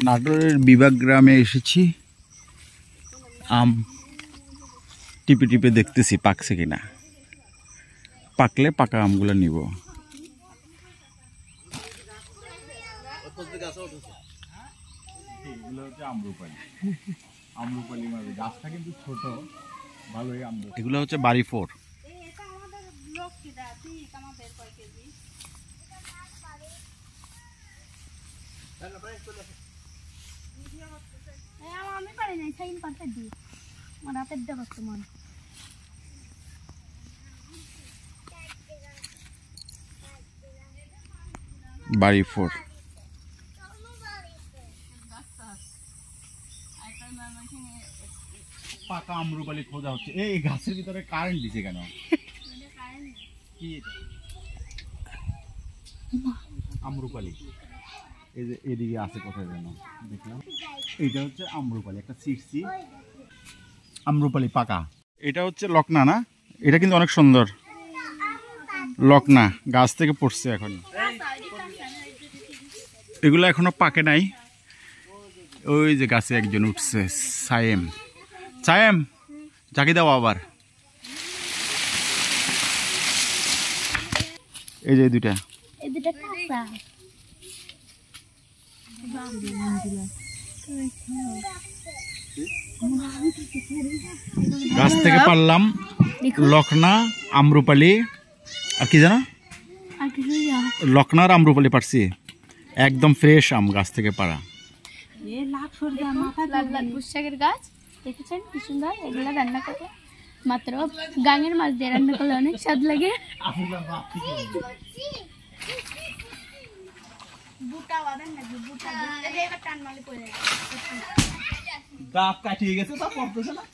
নাটোরের বিভাগ গ্রামে এসেছি, আম টিপে টিপে দেখতেছি পাকছে কিনা। পাকলে পাকা আমগুলো নিব। আম্রপালি মাছ, গাছটা কিন্তু ছোট, ভালোই আম্র। এগুলো হচ্ছে বাড়ি ফোর। বাড়ি ফোর পাকা আম্রপালি খোঁজা হচ্ছে। এই গাছের ভিতরে কারেন্ট দিছে কেন? কি আম্রপালি? এই যে এদিকে আছে কোথায় যেন দেখলাম। এটা হচ্ছে আম্রপালি, একটা সিটসি আম্রপালি পাকা। এটা হচ্ছে লকনা না? এটা কিন্তু অনেক সুন্দর লকনা, গাছ থেকে পড়ছে এখন। এগুলো এখনো পাকে নাই। ওই যে গাছে একজন উঠছে, সায়েম। সায়েম জাকি দাও আবার। এই যে দুইটা গাছ থেকে পারলাম লকনা, আম্রপালি আর কি জানো, লকনার আম্রপালি পারছি। একদম ফ্রেশ আম গাছ থেকে পাড়া। পুঁইশাকের গাছ দেখেছেন কি সুন্দর, এগুলা রান্না করে মাত্র গাঙের মাছ দিয়ে রান্না করলে অনেক স্বাদ লাগে। দাঁত কাটিয়ে গেছে, তা পড়তেছে না।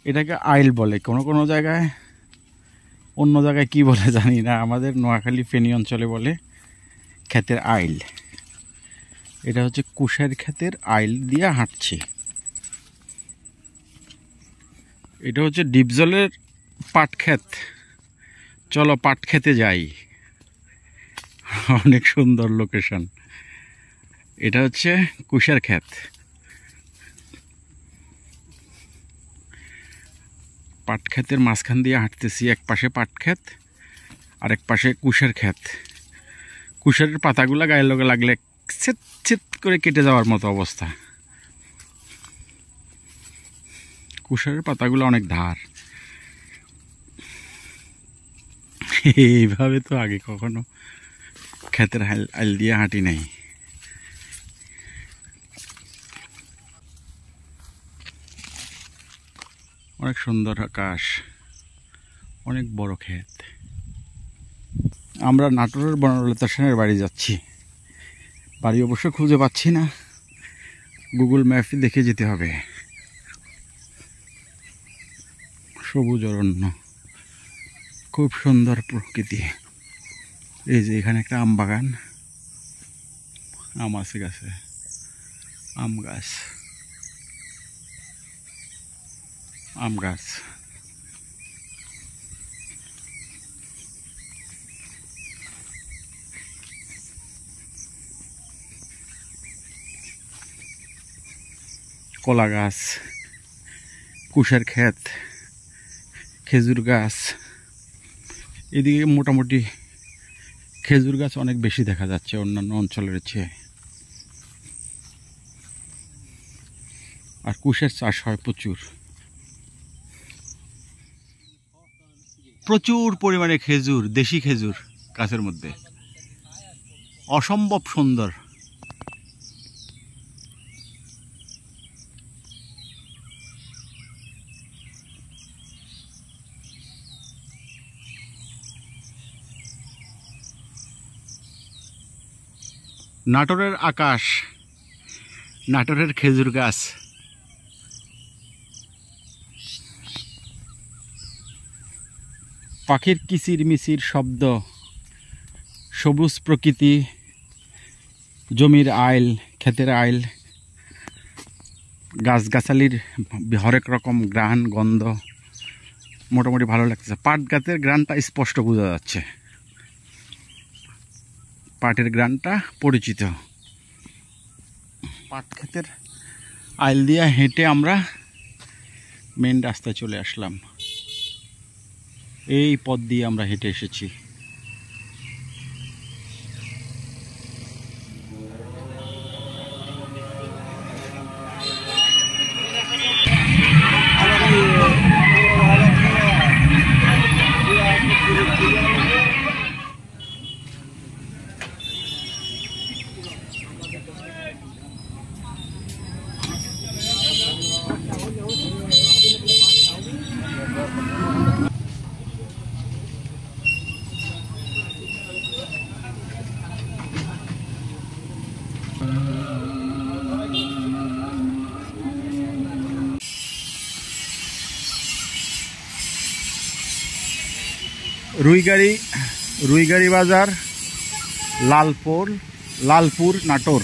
এটাকে আইল বলে কোনো কোনো জায়গায়, অন্য জায়গায় কি বলে জানি না। আমাদের নোয়াখালী ফেনী অঞ্চলে বলে ক্ষেতের আইল। এটা হচ্ছে কুশের ক্ষেতের আইল দিয়ে হাঁটছি। এটা হচ্ছে ডিপজলের পাট ক্ষেত। চলো পাট খেতে যাই। অনেক সুন্দর লোকেশন। এটা হচ্ছে কুশের ক্ষেত। পাট ক্ষেতের মাঝখান দিয়ে হাঁটতেছি। এক পাশে পাট ক্ষেত, আরেক পাশে কুশের ক্ষেত। কুশের পাতাগুলা গায়ের লগে লাগলে ছিট ছিট করে কেটে যাওয়ার মতো অবস্থা। কুশের পাতাগুলো অনেক ধার। এইভাবে তো আগে কখনো ক্ষেতের আইল দিয়ে হাঁটি নাই। অনেক সুন্দর আকাশ, অনেক বড় ক্ষেত। আমরা নাটোরের বনলতা সেনের বাড়ি যাচ্ছি। বাড়ি অবশ্য খুঁজে পাচ্ছি না, গুগল ম্যাপে দেখে যেতে হবে। সবুজ অরণ্য, খুব সুন্দর প্রকৃতি। এই যে এখানে একটা আম বাগান, আম আছে গাছে, আম গাছ, আম গাছ। কলা গাছ, কুশের ক্ষেত, খেজুর গাছ। এদিকে মোটামুটি খেজুর গাছ অনেক বেশি দেখা যাচ্ছে অন্যান্য অঞ্চলের চেয়ে। আর কুশের চাষ হয় প্রচুর, প্রচুর পরিমাণে খেজুর, দেশি খেজুর গাছের মধ্যে, অসম্ভব সুন্দর। নাটোরের আকাশ, নাটোরের খেজুর গাছ, পাখির কিচির মিচির শব্দ, সবুজ প্রকৃতি, জমির আইল, ক্ষেতের আইল, গাছগাছালির হরেক রকম ঘ্রাণ গন্ধ, মোটামুটি ভালো লাগতেছে। পাট গাছের ঘ্রাণটা স্পষ্ট বোঝা যাচ্ছে, পাটের ঘ্রাণটা পরিচিত। পাট ক্ষেতের আইল দিয়ে হেঁটে আমরা মেন রাস্তায় চলে আসলাম। এই পথ দিয়ে আমরা হেঁটে এসেছি। রুইগাড়ি বাজার, লালপুর নাটোর।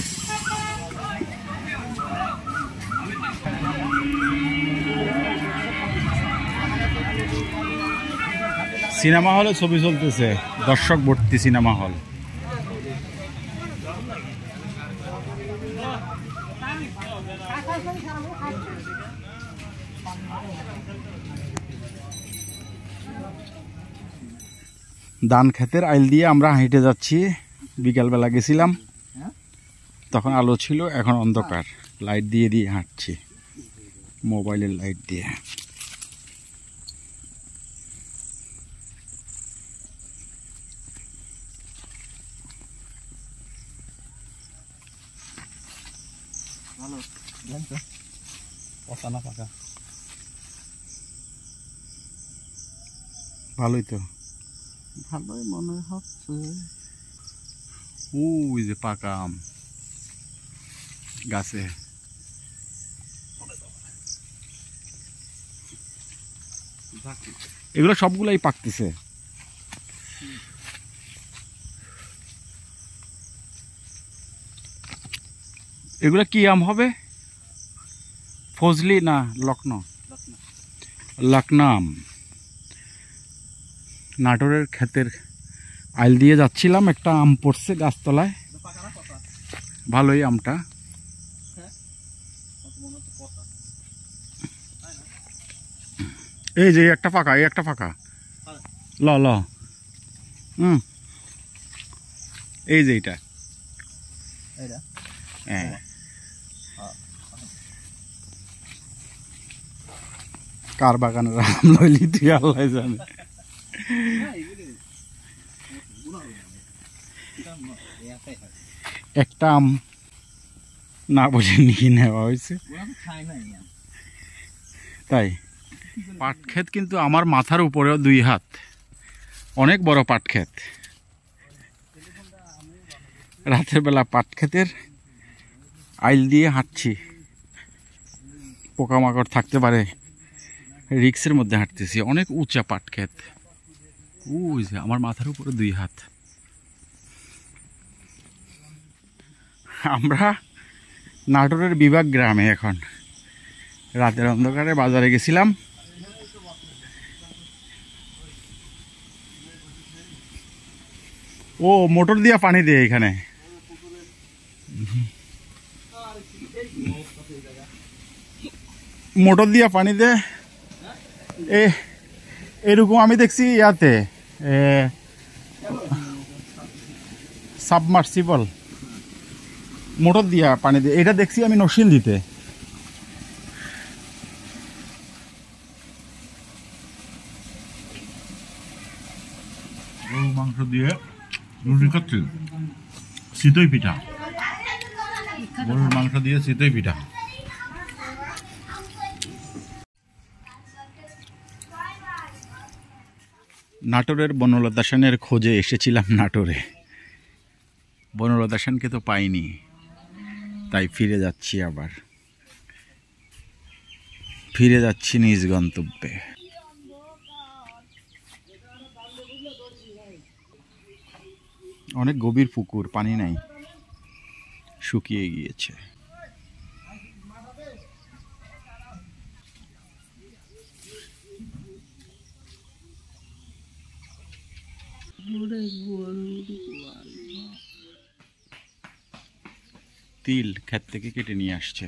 সিনেমা হলে ছবি চলতেছে, দর্শক ভর্তি সিনেমা হল। ধান ক্ষেতের আইল দিয়ে আমরা হেঁটে যাচ্ছি। বিকালবেলা গেছিলাম, তখন আলো ছিল, এখন অন্ধকার। লাইট দিয়ে দিয়ে হাঁটছি, মোবাইলের লাইট দিয়ে। ভালোই তো, ভালোই মনে হচ্ছে। ওই যে পাকা আম গাছে। এগুলো সবগুলাই পাকতেছে। এগুলো কি আম হবে? ফজলি না লকনা আম। নাটোরের ক্ষেতের আইল দিয়ে যাচ্ছিলাম, একটা আম পড়ছে গাছতলায়, ভালোই আমটা। এই যে একটা ফাঁকা, এই একটা ফাঁকা, ল এই যে এটা, হ্যাঁ। কার বাগানের আম লইলি তুই আল্লাহ জানে। একটা আম না বলে নিয়ে নেওয়া হয়েছে, তাই। পাট ক্ষেত কিন্তু আমার মাথার উপরেও 2 হাত, অনেক বড় পাট ক্ষেত। রাতের বেলা পাট ক্ষেতের আইল দিয়ে হাঁটছি, পোকামাকড় থাকতে পারে, রিক্সের মধ্যে হাঁটতেছি। অনেক উঁচা পাট ক্ষেত, ওই যে আমার মাথার উপরে 2 হাত। আমরা নাটোরের বিভাগ গ্রামে এখন। রাতের অন্ধকারে বাজারে গেছিলাম। ও মোটর দিয়া পানি দিয়ে এখানে। মোটর দিয়া পানি দে, এরকম আমি দেখছি ইয়াতে সাবমার্সিবল মোটর দিয়া পানি দিয়ে, এটা দেখছি আমি নরসিং দিতে। গরু মাংস দিয়ে রুটি খাচ্ছি, চিতই পিঠা, গরুর মাংস দিয়ে চিতই পিঠা। নাটোরের বনলতা সেনের খোঁজে এসেছিলাম নাটোরে। বনলতা সেনকে তো পাইনি, তাই ফিরে যাচ্ছি নিজ গন্তব্যে। অনেক গভীর পুকুর, পানি নাই, শুকিয়ে গিয়েছে। তিল ক্ষেত থেকে কেটে নিয়ে আসছে।